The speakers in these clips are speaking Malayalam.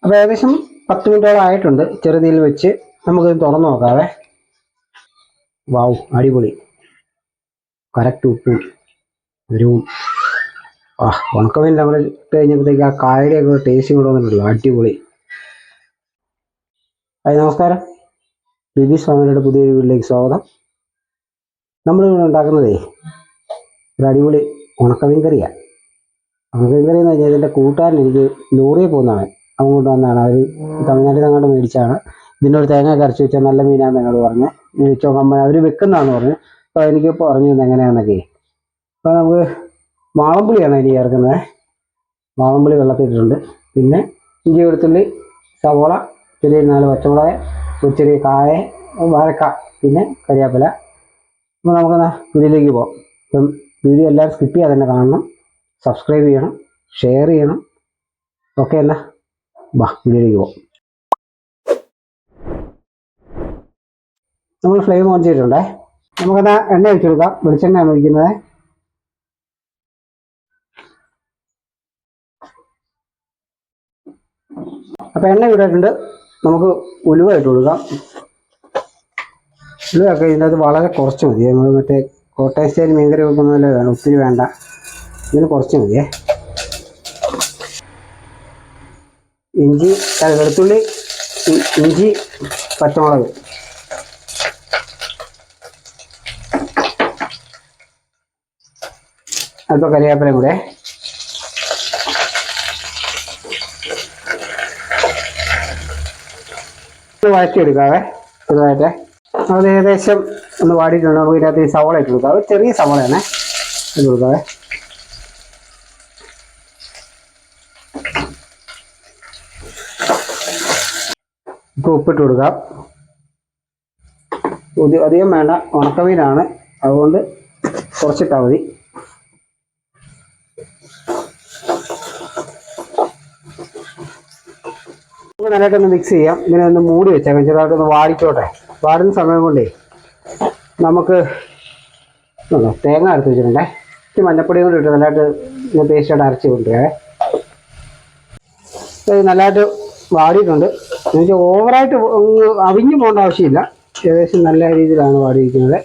അപ്പോൾ ഏകദേശം 10 മിനിറ്റോളം ആയിട്ടുണ്ട്. ചെറുതീയിൽ വെച്ച് നമുക്കിത് തുറന്നു നോക്കാവേ. വാവ്, അടിപൊളി. കറക്റ്റ് ഉപ്പും എരിവും. ഉണക്കമീൻ നമ്മൾ ഇട്ട് കഴിഞ്ഞപ്പോഴത്തേക്ക് ആ കായയുടെയൊക്കെ ടേസ്റ്റ് കൂടെ വന്നിട്ടുള്ളൂ. അടിപൊളി. ഹായ്, നമസ്കാരം. ബിബീസ് ഫാമിലിയുടെ പുതിയൊരു വീട്ടിലേക്ക് സ്വാഗതം. നമ്മളിവിടെ ഉണ്ടാക്കുന്നതേ ഒരു അടിപൊളി ഉണക്കമീൻ കറിയാണ്. ഉണക്കമീൻ കറി എന്ന് പറഞ്ഞാൽ ഇതിൻ്റെ കൂട്ടുകാരൻ എനിക്ക് ലോറിയിൽ പോകുന്നതാണ്, അങ്ങോട്ട് വന്നതാണ്. അവർ തമിഴ്നാട്ടിൽ നിന്ന് അങ്ങോട്ട് മേടിച്ചാണ്. ഇതിനോട് തേങ്ങ കരച്ച് വെച്ചാൽ നല്ല മീനാണെന്ന് എന്നോട് പറഞ്ഞ് മേടിച്ചോ അവർ വെക്കുന്നതാണെന്ന് പറഞ്ഞു. അപ്പോൾ എനിക്ക് പറഞ്ഞു തന്നെ എങ്ങനെയാണെന്നൊക്കെ. അപ്പോൾ നമുക്ക് വാളംപുളിയാണ് ഇനി ചേർക്കുന്നത്. വാളംപുളി വെള്ളത്തിട്ടിട്ടുണ്ട്. പിന്നെ ഇഞ്ചി, വെളുത്തുള്ളി, സവോള, ചെറിയ 4 പച്ചമുളക്, ഒരു ചെറിയ കായ, വാഴക്ക, പിന്നെ കരിയാപ്പില. അപ്പോൾ നമുക്കെന്നാ വീഡിയോയിലേക്ക് പോകാം. അപ്പം വീഡിയോ എല്ലാവരും സ്കിപ്പ് ചെയ്യാതെ തന്നെ കാണണം. സബ്സ്ക്രൈബ് ചെയ്യണം, ഷെയർ ചെയ്യണം. ഓക്കെ, എന്നാ വീഡിയോയിലേക്ക് പോകാം. നമ്മൾ ഫ്ലെയിം ഓൺ ചെയ്തിട്ടുണ്ടേ. നമുക്കെന്നാ എണ്ണ ഒഴിച്ചു കൊടുക്കാം. വെളിച്ചെണ്ണയാണ് ഒഴിക്കുന്നത്. അപ്പോൾ എണ്ണ ഇട്ടിട്ടുണ്ട്. നമുക്ക് ഉലുവ ഇട്ട് കൊടുക്കാം. ഉലുവയൊക്കെ ഇതിനകത്ത് വളരെ കുറച്ച് മതി. നമ്മൾ മറ്റേ കോട്ടയം സ്റ്റൈൽ മീൻകറി വെക്കുന്നതല്ലേ വേണം, ഒത്തിരി വേണ്ട. ഇതിന് കുറച്ച് മതിയേ. ഇഞ്ചി, വെളുത്തുള്ളി, ഇഞ്ചി, പച്ചമുളക്, അല്പം കരിയാപ്പില കൂടെ. വഴറ്റിയെടുക്കാവേ ചെറുതായിട്ട്. അത് ഏകദേശം ഒന്ന് വാടിയിട്ടുണ്ട്. നമുക്ക് ഇതിനകത്ത് ഈ സവോള ഇട്ട് കൊടുക്കാം. ചെറിയ സവോളയാണ് ഇട്ട് കൊടുക്കാവേ. ഇപ്പോൾ ഉപ്പിട്ട് കൊടുക്കാം. അധികം വേണ്ട, ഉണക്കമീനാണ്, അതുകൊണ്ട് കുറച്ചിട്ടാൽ മതി. നമുക്ക് നല്ലതായിട്ടൊന്ന് മിക്സ് ചെയ്യാം. ഇങ്ങനെ ഒന്ന് മൂടി വെച്ചേക്കാം, ചെറുതായിട്ടൊന്ന് വാടിക്കോട്ടെ. വാടുന്ന സമയം കൊണ്ടേ നമുക്ക് തേങ്ങ അരച്ച് വെച്ചിട്ടുണ്ടേ. ഇച്ചിരി മഞ്ഞപ്പൊടിയും കൂടി ഇട്ട് നല്ലതായിട്ട് പേസ്റ്റായിട്ട് അരച്ച് കൊണ്ടുവരാവേ. നല്ലതായിട്ട് വാടിയിട്ടുണ്ട്. എന്നുവെച്ചാൽ ഓവറായിട്ട് അവിഞ്ഞു പോകേണ്ട ആവശ്യമില്ല. ഏകദേശം നല്ല രീതിയിലാണ് വാടിയിരിക്കുന്നത്.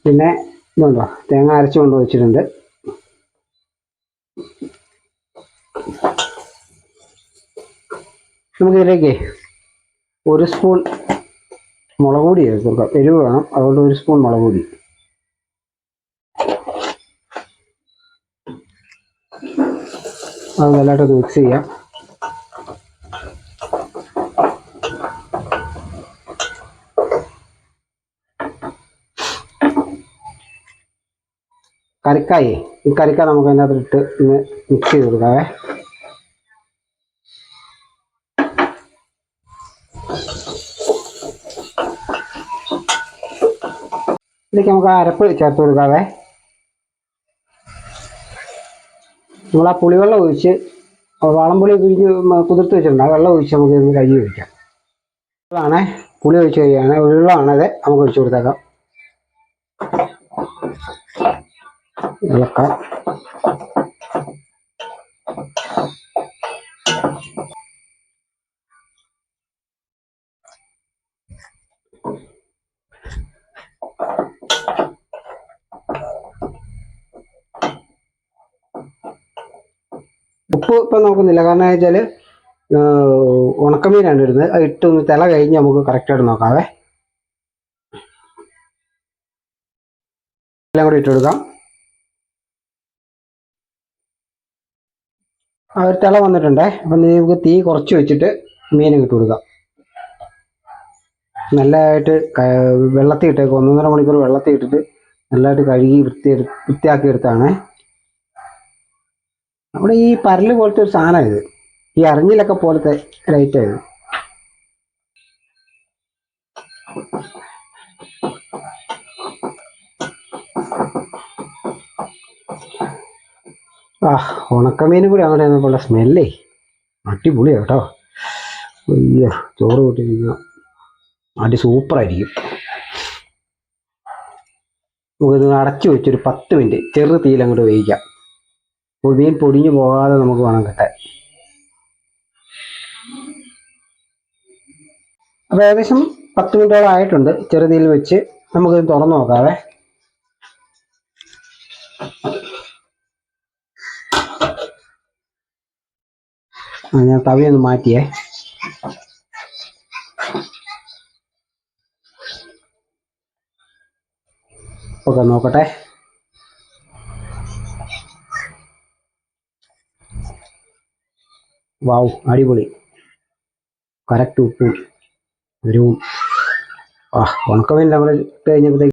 പിന്നെ ഇതുണ്ടോ, തേങ്ങ അരച്ച് കൊണ്ട് വെച്ചിട്ടുണ്ട്. നമുക്കിതിലേക്ക് 1 സ്പൂൺ മുളക് പൊടി ചേർത്ത് കൊടുക്കാം. എരിവ് വേണം, അതുകൊണ്ട് 1 സ്പൂൺ മുളക് പൊടി. അത് നല്ലതായിട്ട് മിക്സ് ചെയ്യാം. കറിക്കായേ, ഈ കറിക്ക നമുക്ക് അതിനകത്ത് ഇട്ട് ഇന്ന് മിക്സ് ചെയ്ത് കൊടുക്കാവേ. ഇതിലേക്ക് നമുക്ക് അരപ്പ് ചേർത്ത് കൊടുക്കാവേ. നമ്മൾ ആ പുളിവെള്ളം ഒഴിച്ച്, വാളംപുളി പിഴിഞ്ഞ് കുതിർത്ത് വെച്ചിട്ടുണ്ട്. ആ വെള്ളം ഒഴിച്ച് നമുക്ക് ഇതിന് കഴുകി ഒഴിക്കാം. വെള്ളമാണ്, പുളി ഒഴിച്ച് കഴിയാണ്. വെള്ളമാണത്, നമുക്ക് ഒഴിച്ചു കൊടുത്തേക്കാം. ഇളക്കാം. ഉപ്പ് ഇപ്പം നോക്കുന്നില്ല, കാരണം വെച്ചാൽ ഉണക്കമീനാണ് ഇടുന്നത്. അത് ഇട്ടൊന്ന് തിള കഴിഞ്ഞ് നമുക്ക് കറക്റ്റായിട്ട് നോക്കാവേ. എല്ലാം കൂടി ഇട്ട് കൊടുക്കാം. ആ ഒരു തിള വന്നിട്ടുണ്ടേ. അപ്പം നമുക്ക് തീ കുറച്ച് വെച്ചിട്ട് മീൻ ഇട്ട് കൊടുക്കാം. നല്ലതായിട്ട് വെള്ളത്തിൽ ഇട്ടേക്ക് 1.5 മണിക്കൂർ വെള്ളത്തിൽ ഇട്ടിട്ട് നല്ലതായിട്ട് കഴുകി വൃത്തിയാക്കി എടുത്താണ്. നമ്മുടെ ഈ പരല് പോലത്തെ ഒരു സാധനം ഇത്, ഈ അറിഞ്ഞിലൊക്കെ പോലത്തെ ലൈറ്റ് ആയത്. ഉണക്കമീനും കൂടി അങ്ങോട്ട് ചെന്നപ്പോൾ സ്മെല്ലേ അടിപൊളിയാണ് കേട്ടോ. അയ്യോ, ചോറ് കൂട്ടിയിരിക്കുക സൂപ്പറായിരിക്കും. നമുക്കിത് അടച്ചു വെച്ചൊരു 10 മിനിറ്റ് ചെറു തീയിൽ അങ്ങോട്ട് വേവിക്കാം. മീൻ പൊടിഞ്ഞു പോകാതെ നമുക്ക് വേണം കിട്ടാൻ. അപ്പോൾ ഏകദേശം 10 മിനിറ്റോളം ആയിട്ടുണ്ട്. ചെറുതീയിൽ വെച്ച് നമുക്കിത് തുറന്നു നോക്കാവേ. ഞാൻ തവിയൊന്ന് മാറ്റിയേ. ഒക്കെ നോക്കട്ടെ. വാവ്, അടിപൊളി. കറക്റ്റ് ഉപ്പും ഒരു ഉണക്കമീൻ നമ്മൾ ഇട്ട് കഴിഞ്ഞപ്പോഴത്തേക്ക്